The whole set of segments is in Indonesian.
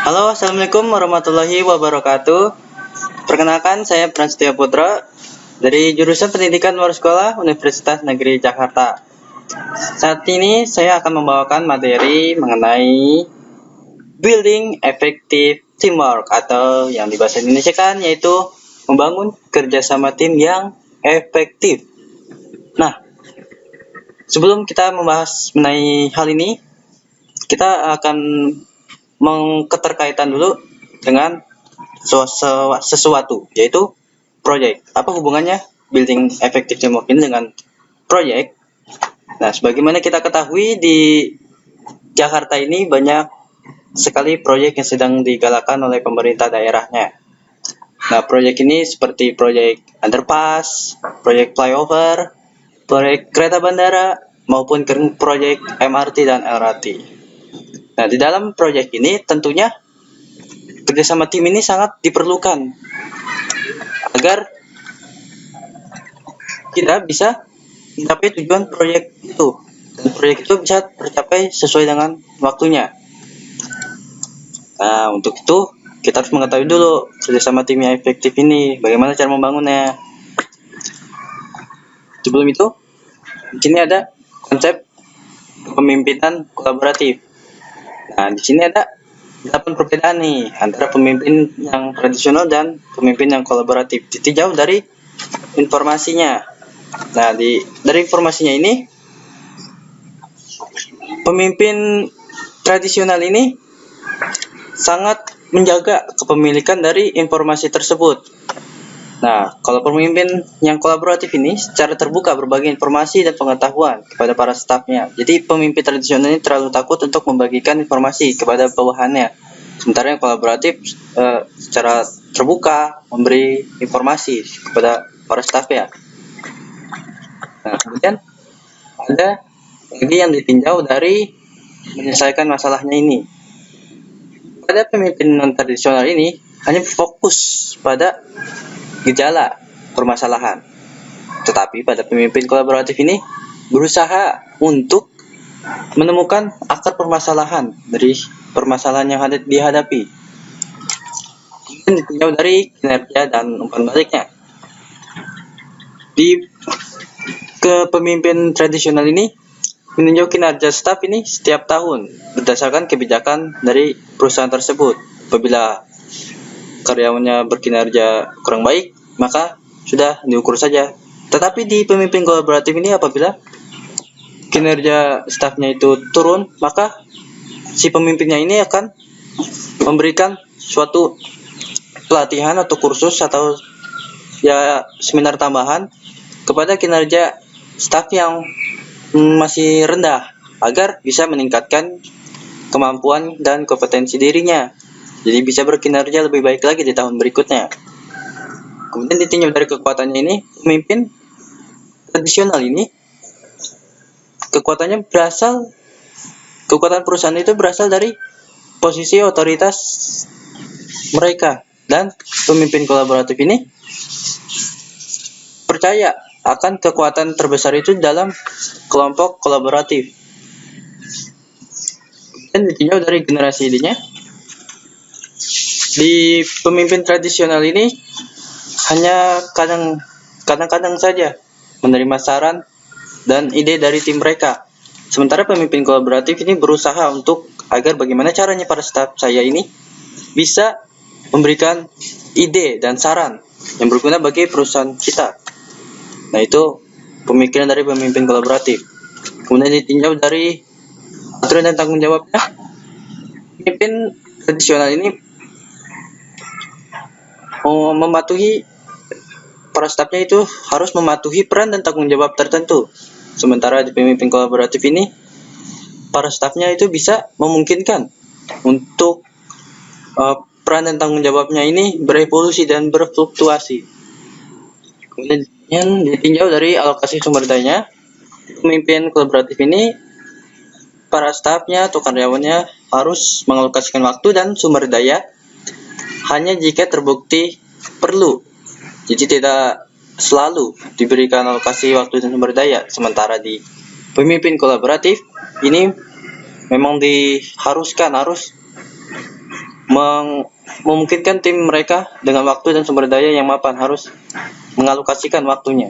Halo, assalamualaikum warahmatullahi wabarakatuh. Perkenalkan, saya Prasetyo Putra dari jurusan Pendidikan Luar Sekolah Universitas Negeri Jakarta. Saat ini saya akan membawakan materi mengenai Building Effective Teamwork atau yang di bahasa Indonesia kan yaitu membangun kerjasama tim yang efektif. Nah, sebelum kita membahas mengenai hal ini, kita akan mengketerkaitan dulu dengan sesuatu, yaitu project. Apa hubungannya building effective teamwork ini dengan project? Nah, sebagaimana kita ketahui di Jakarta ini banyak sekali proyek yang sedang digalakkan oleh pemerintah daerahnya. Nah, proyek ini seperti proyek underpass, proyek flyover, proyek kereta bandara, maupun proyek MRT dan LRT. Nah, di dalam proyek ini tentunya kerjasama tim ini sangat diperlukan agar kita bisa mencapai tujuan proyek itu dan proyek itu bisa tercapai sesuai dengan waktunya. Nah, untuk itu kita harus mengetahui dulu kerjasama tim yang efektif ini, bagaimana cara membangunnya. Sebelum itu, di sini ada konsep kepemimpinan kolaboratif. Nah, di sini ada 8 perbedaan nih antara pemimpin yang tradisional dan pemimpin yang kolaboratif. Ditinjau dari informasinya. Nah, dari informasinya ini, pemimpin tradisional ini sangat menjaga kepemilikan dari informasi tersebut. Nah, kalau pemimpin yang kolaboratif ini secara terbuka berbagi informasi dan pengetahuan kepada para stafnya. Jadi pemimpin tradisional ini terlalu takut untuk membagikan informasi kepada bawahannya. Sementara yang kolaboratif secara terbuka memberi informasi kepada para stafnya. Nah, kemudian ada lagi yang ditinjau dari menyelesaikan masalahnya ini. Pada pemimpin non tradisional ini hanya fokus pada gejala permasalahan. Tetapi pada pemimpin kolaboratif ini berusaha untuk menemukan akar permasalahan dari permasalahan yang dihadapi. Kemudian ditinjau dari kinerja dan umpan baliknya. Di kepemimpinan tradisional ini meninjau kinerja staf ini setiap tahun berdasarkan kebijakan dari perusahaan tersebut. Apabila karyawannya berkinerja kurang baik, maka sudah diukur saja. Tetapi di pemimpin kolaboratif ini apabila kinerja stafnya itu turun, maka si pemimpinnya ini akan memberikan suatu pelatihan atau kursus atau ya seminar tambahan kepada kinerja staf yang masih rendah agar bisa meningkatkan kemampuan dan kompetensi dirinya. Jadi bisa berkinerja lebih baik lagi di tahun berikutnya. Kemudian ditinjau dari kekuatannya ini, pemimpin tradisional ini kekuatan perusahaan itu berasal dari posisi otoritas mereka, dan pemimpin kolaboratif ini percaya akan kekuatan terbesar itu dalam kelompok kolaboratif. Dan ditinjau dari generasi idenya, di pemimpin tradisional ini hanya kadang-kadang saja menerima saran dan ide dari tim mereka. Sementara pemimpin kolaboratif ini berusaha untuk agar bagaimana caranya para staf saya ini bisa memberikan ide dan saran yang berguna bagi perusahaan kita. Nah, itu pemikiran dari pemimpin kolaboratif. Kemudian ditinjau dari aturan dan tanggung jawabnya. Pemimpin tradisional ini mematuhi para stafnya itu harus mematuhi peran dan tanggung jawab tertentu. Sementara di pemimpin kolaboratif ini para stafnya itu bisa memungkinkan untuk peran dan tanggung jawabnya ini berevolusi dan berfluktuasi. Kemudian ditinjau dari alokasi sumber dayanya. Pemimpin kolaboratif ini para stafnya atau karyawannya harus mengalokasikan waktu dan sumber daya hanya jika terbukti perlu. Jadi tidak selalu diberikan alokasi waktu dan sumber daya. Sementara di pemimpin kolaboratif ini memang diharuskan harus memungkinkan tim mereka dengan waktu dan sumber daya yang mapan harus mengalokasikan waktunya.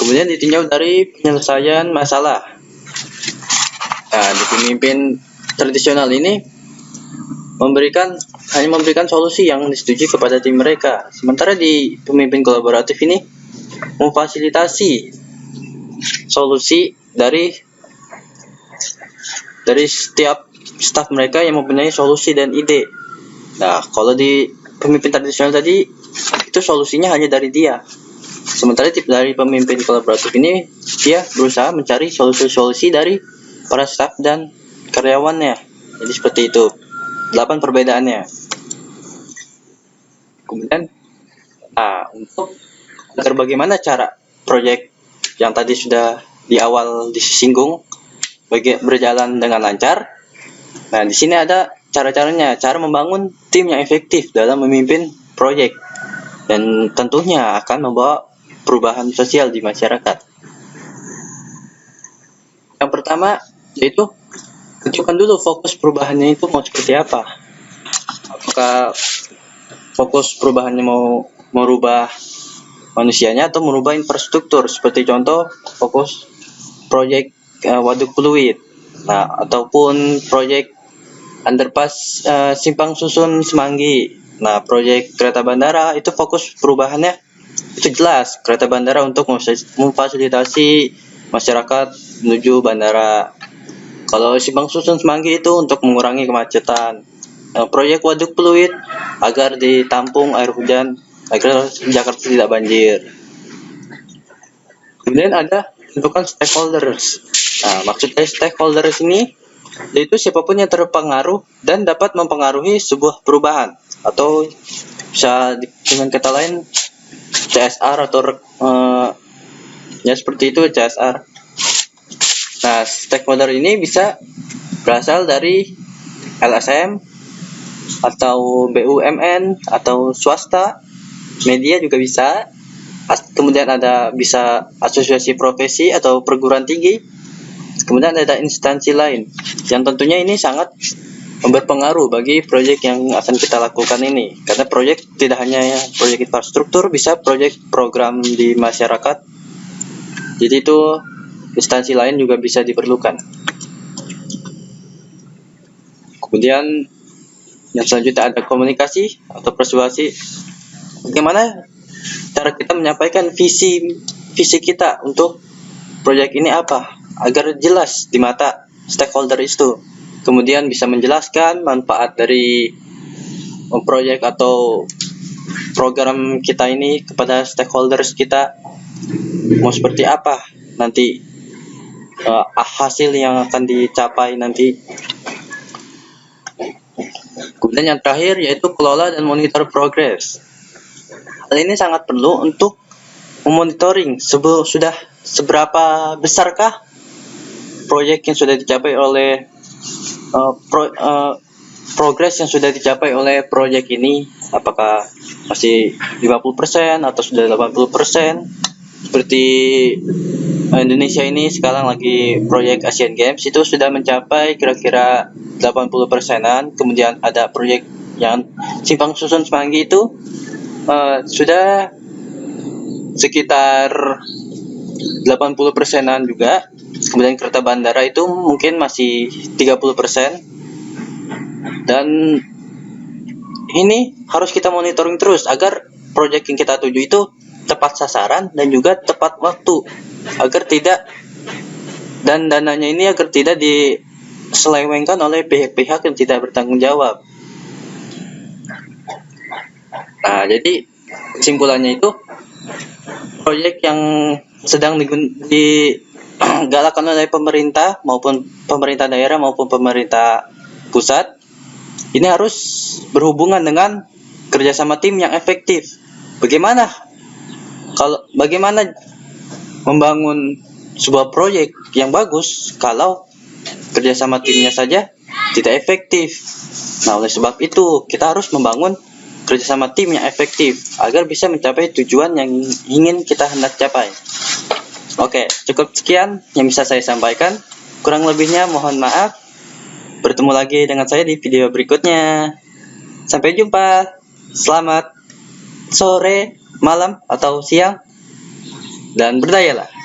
Kemudian ditinjau dari penyelesaian masalah. Nah, di pemimpin tradisional ini hanya memberikan solusi yang disetujui kepada tim mereka. Sementara di pemimpin kolaboratif ini memfasilitasi solusi dari setiap staf mereka yang mempunyai solusi dan ide. Nah, kalau di pemimpin tradisional tadi itu solusinya hanya dari dia. Sementara dari pemimpin kolaboratif ini dia berusaha mencari solusi-solusi dari para staf dan karyawannya. Jadi seperti itu. 8 perbedaannya. Kemudian untuk agar bagaimana cara proyek yang tadi sudah di awal disinggung berjalan dengan lancar. Nah, di sini ada cara-caranya, cara membangun tim yang efektif dalam memimpin proyek dan tentunya akan membawa perubahan sosial di masyarakat. Yang pertama yaitu tentukan dulu fokus perubahannya itu mau seperti apa. Apakah fokus perubahannya mau merubah manusianya atau merubah infrastruktur, seperti contoh fokus proyek waduk fluid, ataupun proyek underpass simpang susun Semanggi. Nah, proyek kereta bandara itu fokus perubahannya itu jelas, kereta bandara untuk memfasilitasi masyarakat menuju bandara. Kalau simpang susun Semanggi itu untuk mengurangi kemacetan. Proyek waduk fluid agar ditampung air hujan agar Jakarta tidak banjir. Kemudian ada tentukan stakeholders. Nah, maksudnya stakeholders ini yaitu siapapun yang terpengaruh dan dapat mempengaruhi sebuah perubahan, atau bisa dengan kata lain CSR atau ya seperti itu, CSR. Nah, stakeholder ini bisa berasal dari LSM atau BUMN atau swasta, media juga bisa. Kemudian ada bisa asosiasi profesi atau perguruan tinggi. Kemudian ada instansi lain yang tentunya ini sangat berpengaruh bagi proyek yang akan kita lakukan ini, karena proyek tidak hanya proyek infrastruktur, bisa proyek program di masyarakat. Jadi itu instansi lain juga bisa diperlukan. Kemudian yang selanjutnya ada komunikasi atau persuasi. Bagaimana cara kita menyampaikan visi kita untuk proyek ini apa agar jelas di mata stakeholder itu. Kemudian bisa menjelaskan manfaat dari proyek atau program kita ini kepada stakeholders kita, mau seperti apa nanti hasil yang akan dicapai nanti. Kemudian yang terakhir yaitu kelola dan monitor progres. Hal ini sangat perlu untuk memonitoring sudah seberapa besarkah proyek yang sudah dicapai oleh progres yang sudah dicapai oleh proyek ini, apakah masih 50% atau sudah 80%. Seperti Indonesia ini sekarang lagi proyek Asian Games itu sudah mencapai kira-kira 80%-an. Kemudian ada proyek yang simpang susun Semanggi itu sudah sekitar 80%-an juga. Kemudian kereta bandara itu mungkin masih 30%. Dan ini harus kita monitoring terus agar proyek yang kita tuju itu tepat sasaran dan juga tepat waktu, agar tidak, dan dananya ini agar tidak diselewengkan oleh pihak-pihak yang tidak bertanggung jawab. Nah, jadi kesimpulannya itu proyek yang sedang digalakkan oleh pemerintah maupun pemerintah daerah maupun pemerintah pusat ini harus berhubungan dengan kerjasama tim yang efektif. Bagaimana membangun sebuah proyek yang bagus kalau kerjasama timnya saja tidak efektif? Nah, oleh sebab itu kita harus membangun kerjasama tim yang efektif agar bisa mencapai tujuan yang ingin kita hendak capai. Oke, cukup sekian yang bisa saya sampaikan. Kurang lebihnya mohon maaf. bertemu lagi dengan saya di video berikutnya. Sampai jumpa. Selamat sore, malam, atau siang, dan berdayalah.